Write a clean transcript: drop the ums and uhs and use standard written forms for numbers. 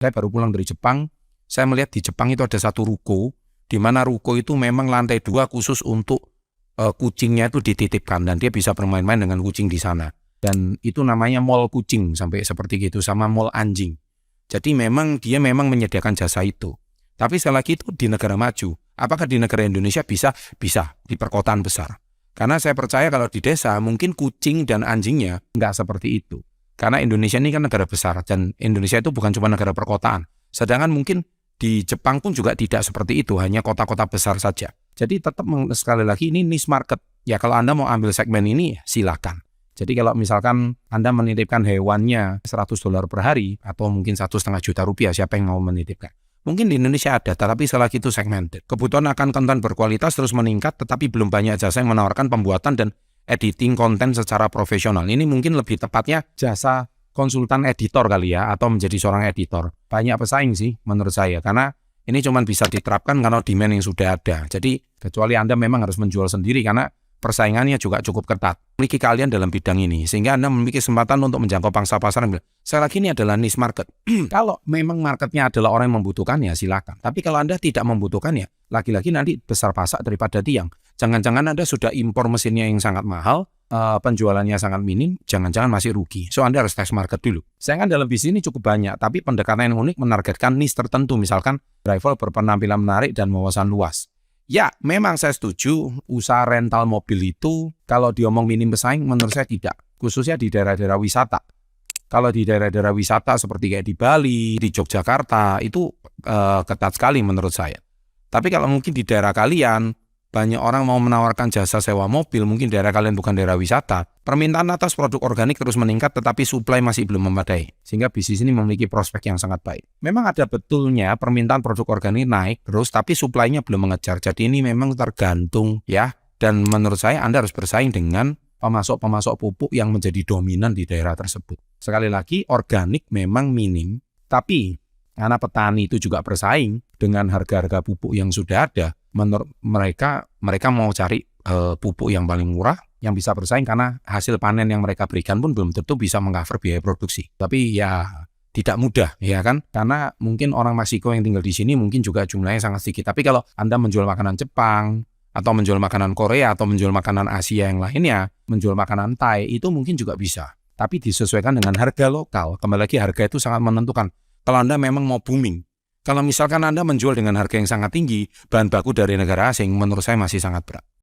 Saya baru pulang dari Jepang, saya melihat di Jepang itu ada satu ruko, di mana ruko itu memang lantai 2 khusus untuk kucingnya itu dititipkan, dan dia bisa bermain-main dengan kucing di sana. Dan itu namanya mall kucing, sampai seperti gitu, sama mall anjing. Jadi dia memang menyediakan jasa itu. Tapi sekali lagi itu di negara maju. Apakah di negara Indonesia bisa? Bisa, di perkotaan besar. Karena saya percaya kalau di desa, mungkin kucing dan anjingnya nggak seperti itu. Karena Indonesia ini kan negara besar, dan Indonesia itu bukan cuma negara perkotaan. Sedangkan mungkin di Jepang pun juga tidak seperti itu, hanya kota-kota besar saja. Jadi tetap sekali lagi ini niche market. Ya kalau Anda mau ambil segmen ini, silakan. Jadi kalau misalkan Anda menitipkan hewannya $100 per hari, atau mungkin Rp1,5 juta, siapa yang mau menitipkan? Mungkin di Indonesia ada, tetapi sekali lagi itu segmented. Kebutuhan akan konten berkualitas terus meningkat, tetapi belum banyak jasa yang menawarkan pembuatan dan editing konten secara profesional. Ini mungkin lebih tepatnya jasa konsultan editor kali ya, atau menjadi seorang editor. Banyak pesaing sih menurut saya, karena ini cuma bisa diterapkan karena demand yang sudah ada. Jadi kecuali Anda memang harus menjual sendiri, karena persaingannya juga cukup ketat. Memiliki kalian dalam bidang ini, sehingga Anda memiliki kesempatan untuk menjangkau pangsa pasar. Saya lagi ini adalah niche market. Kalau memang marketnya adalah orang yang membutuhkannya, silakan. Tapi kalau Anda tidak membutuhkannya, lagi-lagi nanti besar pasak daripada tiang. Jangan-jangan Anda sudah impor mesinnya yang sangat mahal, penjualannya sangat minim, jangan-jangan masih rugi. So Anda harus test market dulu. Saya kan dalam bisnis ini cukup banyak, tapi pendekatan yang unik menargetkan niche tertentu, misalkan driver berpenampilan menarik dan wawasan luas. Ya, memang saya setuju usaha rental mobil itu kalau diomong minim pesaing, menurut saya tidak. Khususnya di daerah-daerah wisata. Kalau di daerah-daerah wisata seperti kayak di Bali, di Yogyakarta, itu ketat sekali menurut saya. Tapi kalau mungkin di daerah kalian, banyak orang mau menawarkan jasa sewa mobil, mungkin daerah kalian bukan daerah wisata, permintaan atas produk organik terus meningkat, tetapi supply masih belum memadai, sehingga bisnis ini memiliki prospek yang sangat baik. Memang ada betulnya permintaan produk organik naik terus, tapi supply-nya belum mengejar. Jadi ini memang tergantung ya, dan menurut saya Anda harus bersaing dengan pemasok-pemasok pupuk yang menjadi dominan di daerah tersebut. Sekali lagi, organik memang minim, tapi karena petani itu juga bersaing dengan harga-harga pupuk yang sudah ada, menurut mereka mau cari pupuk yang paling murah, yang bisa bersaing, karena hasil panen yang mereka berikan pun belum tentu bisa meng-cover biaya produksi. Tapi ya tidak mudah ya kan, karena mungkin orang Meksiko yang tinggal di sini mungkin juga jumlahnya sangat sedikit. Tapi kalau Anda menjual makanan Jepang, atau menjual makanan Korea, atau menjual makanan Asia yang lainnya, menjual makanan Thai, itu mungkin juga bisa. Tapi disesuaikan dengan harga lokal. Kembali lagi, harga itu sangat menentukan. Kalau Anda memang mau booming, kalau misalkan Anda menjual dengan harga yang sangat tinggi, bahan baku dari negara asing, menurut saya masih sangat berat.